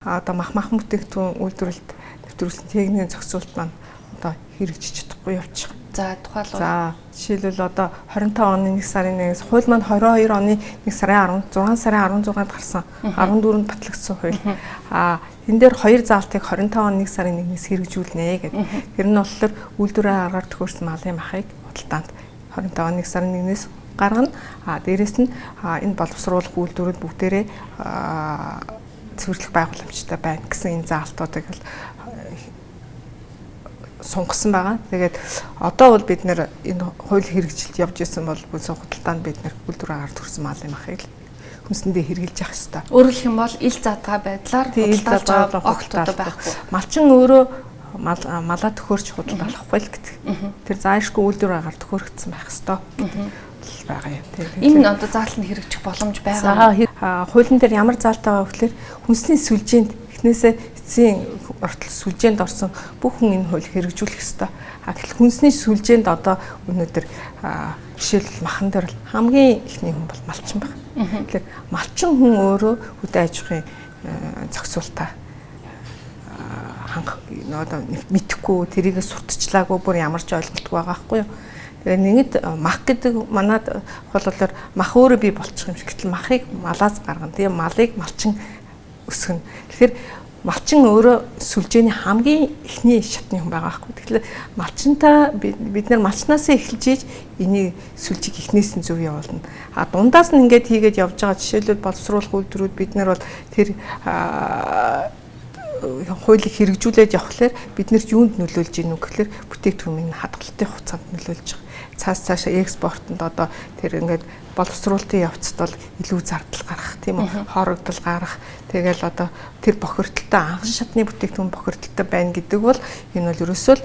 Одоо мах бүтээгдэхүүн үйлдвэрлэлд нэвтрүүлсэн техникийн зохицуулт маань одоо хэрэгжиж чадахгүй явчих. За тухайлбал. За жишээлбэл одоо 25 оны 1 сарын 1-ээс хууль маань 22 оны 1 сарын 6 сарын 16-нд гарсан 14-нд батлагдсан хууль. Энэ дээр хоёр заалтыг 25 оны 1 сарын 1-ээс хэрэгжүүлнэ гэдэг. Тэр нь болохоор үйлдвэрээ аргаар төхөөрсөн малын махыг худалдаанд 25 оны 1 сарын 1-ээс гаргана. Дээрээс нь энэ боловсруулах үйлдвэрүүд бүгдээрээ цэвэрлэх байгууламжтай байна гэсэн энэ заалтуудыг сунгасан байгаа. Тэгээд одоо бол бид нэр энэ хууль хэрэгжилт явж исэн бол бүсэн худалдаанд бид нэр үйлдвэр агаар төрсэн малын махыг хүнсэндээ хэрэгжилж явах хэрэгтэй. Өөрөөр хэлэх юм бол ил задгаа байдлаар худалдаалж байгаа огтуд байхгүй. Малчин өөрөө малаа төхөөрч худалдаалахгүй л гэдэг. Тэр заашгүй үйлдвэр агаар төхөөрөгдсөн байх хэрэгтэй. Байгаа юм. Энэ одоо заалт нь хэрэгжих боломж байгаа. Хуулийн дээр ямар заалт байгаа вэ гэхээр хүнсний сүлжээнд эхнээсээ эцсийн ортол сүлжээнд орсон бүх хүн энэ хууль хэрэгжүүлэх ёстой. Гэтэл хүнсний сүлжээнд одоо өнөөдөр жишээлбэл махан дээр хамгийн ихний хүн бол малчин байна. Тэгэхээр малчин хүн өөрөө үдэ аж ахуйн зохицуултаа хангах одоо мэдхгүй тэрийг сурталчлаагүй бүр ямар ч ойлголтгүй байгаа байхгүй юу? Тэгээ нэгд мах гэдэг манад болохоор мах өөрөө бий болчих юм шиг. Гэтэл махыг малаас гаргана. Тэгээ малыг малчин өсгөнө. Тэгэхээр малчин өөрөө сүлжээний хамгийн эхний шатны хүн байгаа байхгүй. Тэгэхээр малчинтаа бид нар малчнаасаа эхэлж ийж энийг сүлжиг эхнээс нь зөв явуулна. Дундаас нь ингээд хийгээд явж байгаа жишээлбэл боловсруулах үйлдвэрүүд бид нар бол тэр хуулийг хэрэгжүүлээд явхлаар биднэрт юунд нөлөөлж ийнү гэхээр бүтээгдэхүүний хадгалалтын хугацаанд нөлөөлж байгаа. Цаашаа экспортод одоо тэр ингээд боловсруулалтын явцад бол илүү зардал гарах тийм үү, хорогдол гарах. Тэгэл одоо тэр бохирдолтой анхан шатны бүтээгдэхүүн бохирдолтой байна гэдэг бол энэ бол ерөөсөө л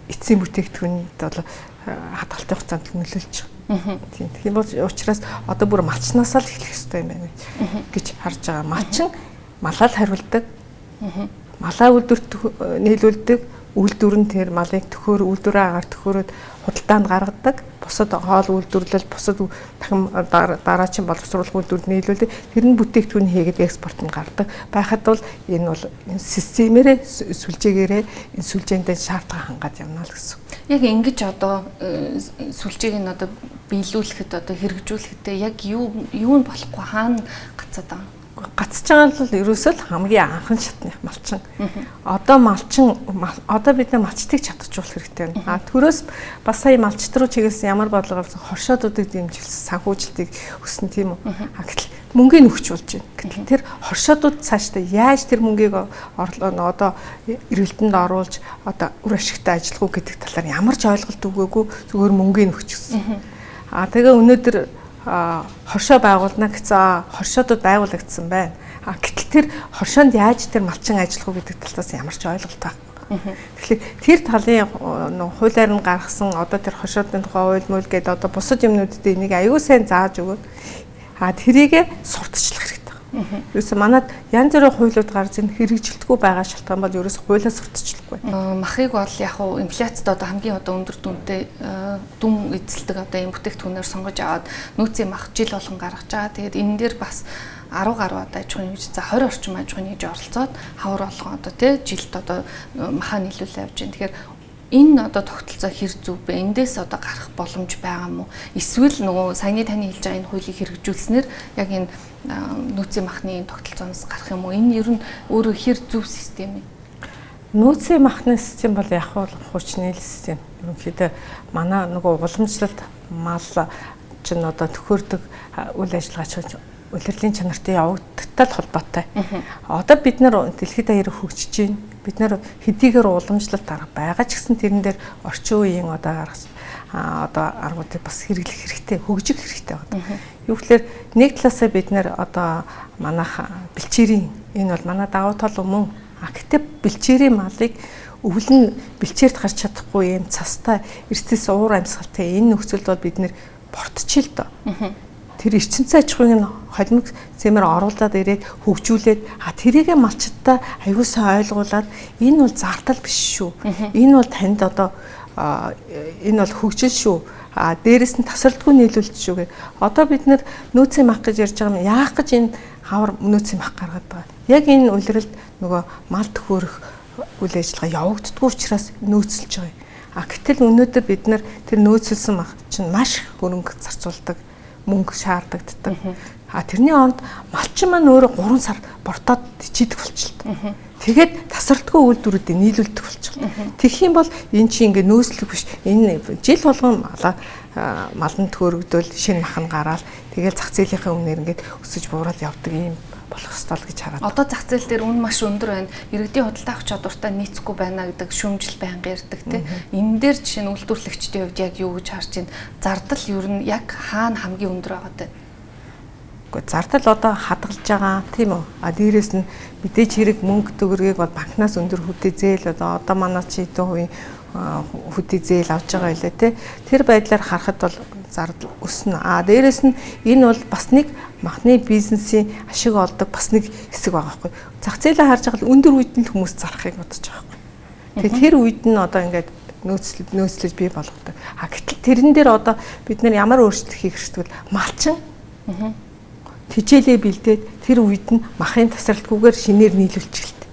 эцсийн бүтээгдэхүүнд бол хадгалтын хугацаанд нөлөөлж байгаа. Тийм. Тийм бол учраас одоо бүр малчнаасаа л эхлэх хэрэгтэй юм байна гэж харж байгаа. Малчин малаа л хариулдаг. Малаа үйлдвэрт нийлүүлдэг. Үйлдвэр нь тэр малыг үйлдвэрээ агаар төхөөрөд худалдаанд гаргадаг. Бусад хоол үйлдвэрлэл, бусад дахин дараачин боловсруулах үйлдвэрд нийлүүлдэг. Тэр нь бүтээгдэхүүн хийгээд экспортод гаргадаг. Байхад бол энэ бол системээрээ сүлжээгээрээ энэ сүлжээндээ шаардлага хангаад явна л гэсэн. Яг ингэж одоо сүлжээг нь одоо биелүүлэхэд одоо хэрэгжүүлэхдээ яг юу нь болохгүй хаана гацаад байгаа. Гацж байгаа бол ерөөсөө л хамгийн анхан шатны малчин. Одоо бид нар малчтыг чадчихуулах хэрэгтэй байна. Төрөөс бас сая малчт руу чиглэсэн ямар бодлого авсан хоршоодуудыг дэмжүүлсэн санхүүжилтийг өснө тийм үү. Гэтэл мөнгөний өгч болж байна. Гэтэл тэр хоршоодууд цаашдаа яаж тэр мөнгийг одоо эргэлтэнд оруулж одоо үр ашигтай ажиллах уу гэдэг талаар ямар ч ойлголт өгөөгүй зүгээр мөнгөний өгч гисэн. Тэгээ өнөөдөр хоршоо байгуулна гэсэн хоршоодууд байгуулагдсан байна. Гэтэл тэр хоршоонд яаж тэр малчин ажиллах уу гэдэг талаас ямар ч ойлголт байхгүй. Тэгэхээр тэр талын хуулиар нь гаргасан одоо тэр хоршоодын тухай хууль мөл гэдэг одоо бусад юмнуудад энийг аюул сайн зааж өгөөд тэрийг сурталчлах хэрэгтэй. Ерөөсө манад янз бүрийн хуулиуд гарч ин хэрэгжилтгүй байгаа шалтгаан бол ерөөсө хуулиас сурталчлахгүй. Махыг бол яг хуу инфляцид одоо хамгийн одоо өндөр дүнтэй дүн эзэлдэг одоо юм бүтээгдэхүүнээр сонгож аваад нөөцийн мах жил болгон гаргаж байгаа. Тэгээд энэ дээр бас 10 гаруй одоо аж ахуйн хэмжээ за 20 орчим аж ахуйн хийж оролцоод хавар болгон одоо жилд одоо махаа нийлүүлээ явж байна. Тэгэхээр энэ одоо тогтолцоо хэр зөв бэ? Эндээс одоо гарах боломж байгаа мó? Эсвэл нөгөө саяны таны хэлж байгаа энэ хуулийг хэрэгжүүлснээр яг энэ нөөцийн махны тогтолцооноос гарах юм уу? Энэ ер нь өөрөө хэр зөв систем юм? Нөөцийн махны систем бол яг хуучны систем. Ерөнхийдөө манай нөгөө уламжлалт мал чинь одоо төхөөрдөг үйл ажиллагаач улирлын чанартай явагдтал холбоотой. Одоо бид нар дэлхийд даяар хөгжиж байна. Бид нар хэдийгээр уламжлалт арга байгаа ч гэсэн тэрэн дээр орчин үеийн одоо аргуудыг бас хэрэглэх хэрэгтэй, хөгжих хэрэгтэй байна. Юу гэхээр нэг талаасаа бид нар одоо манайх бэлчээрийн энэ бол манай давуу тал мөн. Гэхдээ бэлчээрийн малыг өвлөн бэлчээрт гарч чадахгүй юм цастай эрсдэс уур амьсгалтай энэ нөхцөлд бол бид нэр бортчих л доо. Тэр эрчимцэн аж ахуйг нь холимог зэмээр оруулаад ирээд хөгжүүлээд тэрийгэ малчтаа аюулсаа ойлгуулад энэ бол зардал биш шүү. Энэ бол танд одоо энэ бол хөгжил шүү. Дээрээс нь тасралтгүй нийлүүлж шүү. Одоо бид нөөцийн мах гэж ярьж байгаа юм. Яах гэж энэ хавар нөөцийн мах гаргаад байгаа. Яг энэ улиралд нөгөө мал төхөөрөх үйл ажиллагаа явагддаггүй учраас нөөцлөж байгаа юм. Гэтэл өнөөдөр бид нар тэр нөөцлсөн мах чинь маш хөрөнгө зарцуулдаг, мөнгө шаарддаг. Тэрний оронд малчин маань өөрөө 3 сар бортоод чийдэг болчихлоо. Тэгээд тасралтгүй үйлдвэрүүдэд нийлүүлдэг болчихлоо. Тэгэх юм бол эн чинь ингээ нөөцлөг биш. Энэ жил болгон малын төхөөрөгдөл шинэ мах нь гараад тэгээд зах зээлийнхээ үнээр ингээд өсөж буураад явдаг юм болох ёстой л гэж хараад. Одоо зах зээл дээр үн маш өндөр байна. Иргэдийн худалдаа авах чадвартай нийцэхгүй байна гэдэг шүүмжил байнга ярьдаг тийм. Энэ дээр жишээ нь үйлдвэрлэгчдийн хувьд яг юу гэж харж байна? Зардал ер нь яг хаана хамгийн өндөр байгаа вэ? Зардал одоо хадгалж байгаа тийм үү? Дээрээс нь мэдээж хэрэг мөнгө төгрөгийг бол банкнаас өндөр хөдөө зээл одоо манай чи хэдэн хувийн хөдөө зээл авч байгаа илээ тий. Тэр байдлаар харахад бол зардал өснө. Дээрээс нь энэ бол бас нэг махны бизнесийн ашиг олдог бас нэг хэсэг байгаа байхгүй. Зах зээлээ харж байгаа л өндөр үед нь хүмүүс зарахыг бодож байгаа байхгүй. Тэгээ тэр үед нь одоо ингээд нөөцлөж бий болгодог. Гэтэл тэрэн дээр одоо бид нар ямар өөрчлөлт хийх хэрэгтэй вэ? Малчин тижээлээ бэлдээд тэр үед нь махын тасралтгүйгээр шинээр нийлүүлчихэлтэй.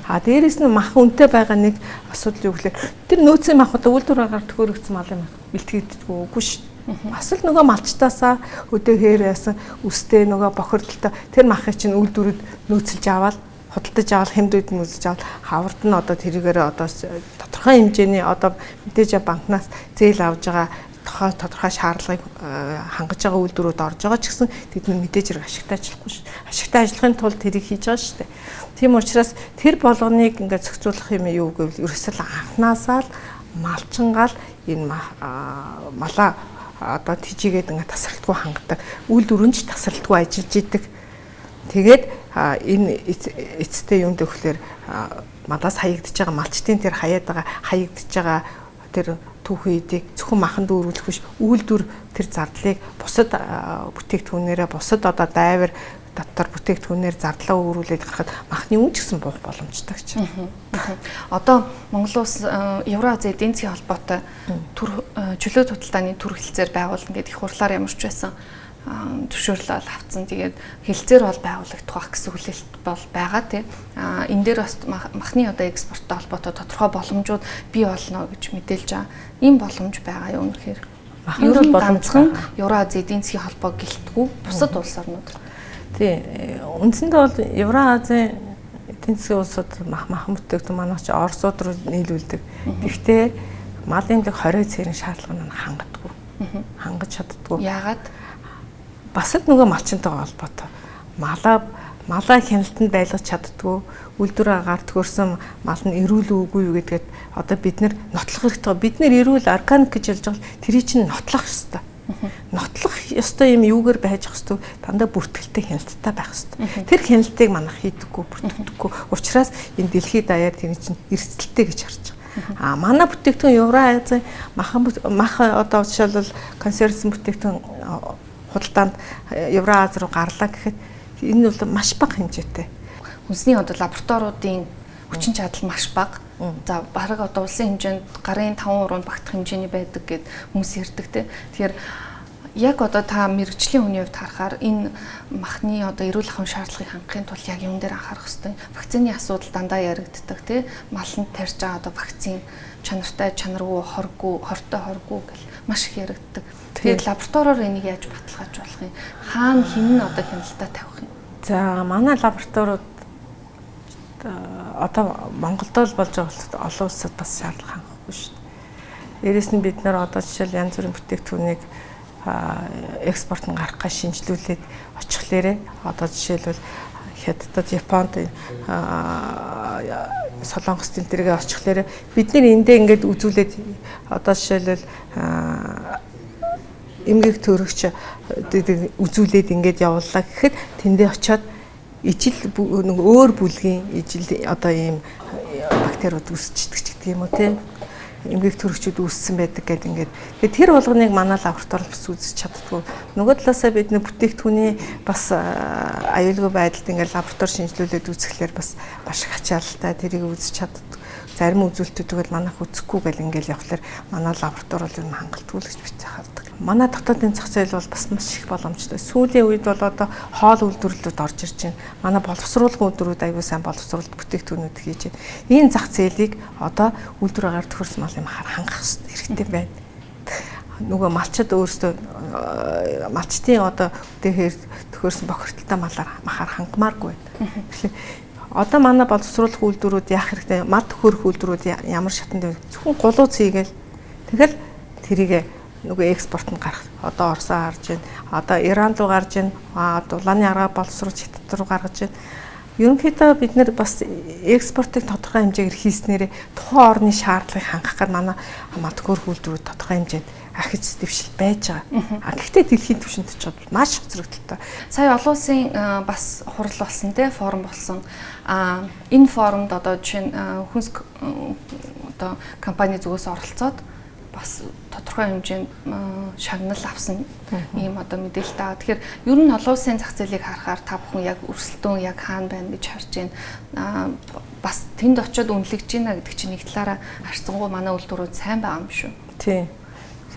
Дээрээс нь мах үнэтэй байгаа нэг асуудал юу гэхээр тэр нөөцийн махад үйлдвэр агаар төхөөрөгдсөн малын мах бэлтгэгддэг үгүй шүү дээ. Бас л нөгөө малчтаасаа өдөө хээр яасан үстэй нөгөө бохирдолтой тэр махыг чинь үйлдвэрүүд нөөцлж аваад худалдаж авал хэмдүүд нь үзэж авал хавард нь одоо тэрийгээр одоо тодорхой хэмжээний одоо мэдээж банкнаас зээл авж байгаа тодорхой шаардлагыг хангаж байгаа үйлдвэрүүд орж байгаа ч гэсэн тэд мэдээж хэрэг ашигтай ажиллахгүй шүү. Ашигтай ажиллахын тулд тэрийг хийж байгаа шүү дээ. Тийм учраас тэр болгоныг ингээд зохицуулах юм юу гэвэл ерөөсөө анхнаасаа л малчингаал энэ малаа одоо тижигээд ингээд тасралтгүй хангадаг. Үйлдвэрэн ч тасралтгүй ажиллаж идэг. Тэгээд энэ эцтэй юм дөхлөөр малаас хаягдж байгаа малчтын тэр хаяад байгаа хаягдж байгаа тэр түүхэн эдийг зөвхөн маханд өөрүүлэх биш үйлдвэр тэр зардлыг бусад бүтээгдэхүүнээрээ бусад одоо дайвар дотор бүтээгдэхүүнээр зардлаа өөрүүлээд гарахад махны үн ч гэсэн буух боломжтой гэж. Одоо Монгол улс Евразийн эдийн засгийн холбоотой чөлөө худалдааны төр хэлцээр байгуулна гэдэг их хурлаар ямар ч байсан зөвшөөрлөл авцсан. Тэгээд хэлцээр бол байгуулагдах байх гэсэн хүлээлт бол байгаа тийм. Энэ дээр бас махны одоо экспорттой холбоотой тодорхой боломжууд бий болно гэж мэдээлж байгаа. Ийм боломж байгаа юу үнэхээр? Ер нь ганцхан Евразийн эдийн засгийн холбоо гэлтгүү бусад улс орнууд. Тийм. Үндсэндээ бол Евразийн эдийн засгийн улсууд махан бүтээгдэхүүн манайх чи Оросууд руу нийлүүлдэг. Гэхдээ малын дэг 20 цэрийн шаардлага нь хангадаггүй. Хангаж чаддаггүй. Яагаад? Бас л нөгөө малчинтайгаа холбоотой. Малаа хяналтанд байлгаж чаддгүй, үйлдвэр агаар төхөрсөн мал нь эрүүл үгүй юу гэдгээд одоо бид нар нотлох хэрэгтэй. Бид нар эрүүл органик гэж хэлж байгаа бол тэрий чинь нотлох ёстой. Нотлох ёстой юм юугаар байж хэвчээ дандаа бүртгэлтэй хяналттай байх ёстой. Тэр хяналтыг манайх хийдэггүй, бүртгэдэггүй. Учираас энэ дэлхийд даяар тэр чинь эрсдэлтэй гэж харж байгаа. Манай бүтээгдэхүүн Евразийн мах одоо жишээлбэл консервсэн бүтээгдэхүүн худалдаанд Евраз руу гарлаа гэхэд энэ бол маш бага хэмжээтэй. Үндэсний одоо лабораториудын хүчин чадал маш бага. За бараг одоо улсын хэмжээнд гарын 5% багтах хэмжээний байдаг гэд хүмүүс ярьдаг те. Тэгэхээр яг одоо та мэрэгжлийн хүний хувьд харахаар энэ махны одоо эрүүл ахуйн шаардлагыг хангахын тулд яг юм дээр анхаарах хэрэгтэй. Вакцины асуудал дандаа яригддаг те. Маланд тарьж байгаа одоо вакцин чанартай, чанаргүй, хортой хоргүй гэл маш их яригддаг. Тэгээд лабораториор энийг яаж баталгааж болох юм? Хаана хин нь одоо хяналтаа тавих юм? За манай лабораториуд одоо Монголд л болж байгаа олон улсад бас шаардлага хангахгүй шүү дээ. Дээрээс нь бид нар одоо жишээл янз бүрийн бүтээгдэхүүнийг экспорт нь гаргахаа шинжилүүлээд очихлээрээ одоо жишээлбэл Хятадд, Японд Солонгост энэ төргээ очихлээрээ бид нар эндээ ингээд үзүүлээд одоо жишээлбэл эмгэг төрөгч үзүүлээд ингээд явууллаа гэхэд тэндээ очиод ижил нэг өөр бүлгийн ижил одоо ийм бактериуд үүсчихдэг ч гэдэг юм уу тийм эмгэг төрөгчүүд үүссэн байдаг гэдэг ингээд тэгээд тэр болгоныг манай лабораторид бас үзэж чаддгүй. Нөгөө талаасаа бид нэг бүтээгдэхүүний бас аюулгүй байдалд ингээд лаборатори шинжилүүлээд үзэхлээр бас маш их ачаалалтай тэрийг үзэж чаддгүй. зарим үзүүлэлтүүд манайх үзэхгүй гэл ингээл явхлаар манай лаборатори бол юм хангалтгүй л гэж бич хардаг. Манай дотоодын зах зээл бол бас маш их боломжтой. Сүүлийн үед бол одоо хоол үйлдвэрлэлүүд орж ирж байна. Манай боловсруулах үйлдвэрүүд аюул сайн боловсруулалт бүтээгдэхүүнүүд хийж байна. Энэ зах зээлийг одоо үйлдвэр агаар төхөрсөн мал юм хангах хэрэгтэй байна. Нөгөө малчид өөрсдөө малчтын одоо үдээхээр төхөрсөн бохирдолтой малаар махаар хангамааргүй байна. Тэгэхээр одоо манай боловсруулах үйлдвэрүүд яах хэрэгтэй? Мал төхөрөх үйлдвэрүүд ямар шатанд вэ? Зөвхөн гулууц хийгээл тэгэл тэрийг нөгөө экспорт нь гарах. Одоо Оросоо харж байна. Одоо Иран руу гарж байна. Дулааны арга боловсруулж Хятад руу гаргаж байна. Ерөнхийдөө бид нэр бас экспортыг тодорхой хэмжээгээр хийснээр тухайн орны шаардлагыг хангах гэж манай мал төхөрөх үйлдвэрүүд тодорхой хэмжээнд ахиж дэвшил байж байгаа. Гэхдээ дэлхийн түвшинд очиод маш хоцрогдолтой. Сая олон улсын бас хурал болсон те форум болсон. Энэ форумд одоо жишээ нь хүнс одоо компани зүгээс оролцоод бас тодорхой хэмжээнд шагнал авсан ийм одоо мэдээлэл таа. Тэгэхээр ер нь олон улсын зах зээлийг харахаар та бүхэн яг өрсөлдөөн яг хаана байна гэж харж байна. Бас тэнд очиод үнэлэгдэж байна гэдэг чинь нэг талаараа харьцангуй манай үйлдвэрүүд сайн байгаа юм шүү. Тийм.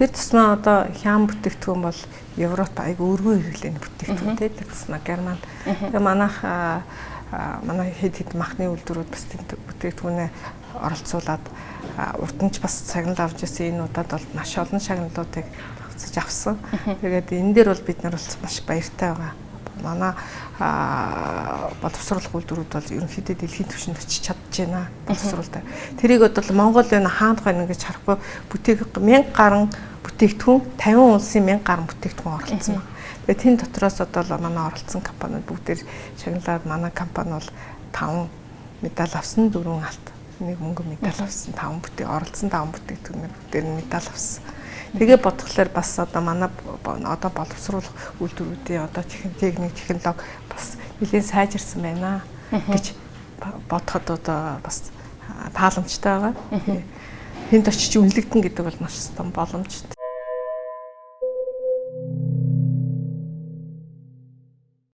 Тэр тусмаа одоо хяам бүтээгдэхүүн бол Европ айгүй өргөн хэрэглээний бүтээгдэхүүн тийм. Тэр тусмаа Германд. Тэгээ манайх манай хэд махны үйлдвэрүүд бас тэнд бүтээгдэхүүнээ оролцуулаад урд нь ч бас цагнал авч ирсэн. Энэ удаад бол маш олон шагналуудыг авчиж авсан. Тэгээд энэ дээр бол бид нар бол маш баяртай байгаа. Манай боловсруулах үйлдвэрүүд бол ерөнхийдөө дэлхийн түвшинд очиж чадж байна. Боловсруулалтаа. Тэрийг бол Монгол байна хаанд байна гэж харахгүй 1000 гаруй бүтээгдэхүүн 50 улсын 1000 гаруй бүтээгдэхүүн оролцсон. Тэгээд тэн дотроос одоо манай оролцсон компаниуд бүгдээр шагналаад манай компани бол 5 медаль авсан, 4 алт, 1 мөнгөн медаль авсан, 5 оролцсон 5 бүтээгдэхүүнээр бүгдээр нь медаль авсан. Тэгээ бодглохлоор бас одоо манай одоо боловсруулах үйлдвэрүүдийн одоо техник технологи бас нэлээд сайжирсан байна гэж бодоход одоо бас тааламжтай байгаа. Энд очиж үнэлэгдэн гэдэг бол маш том боломжтой.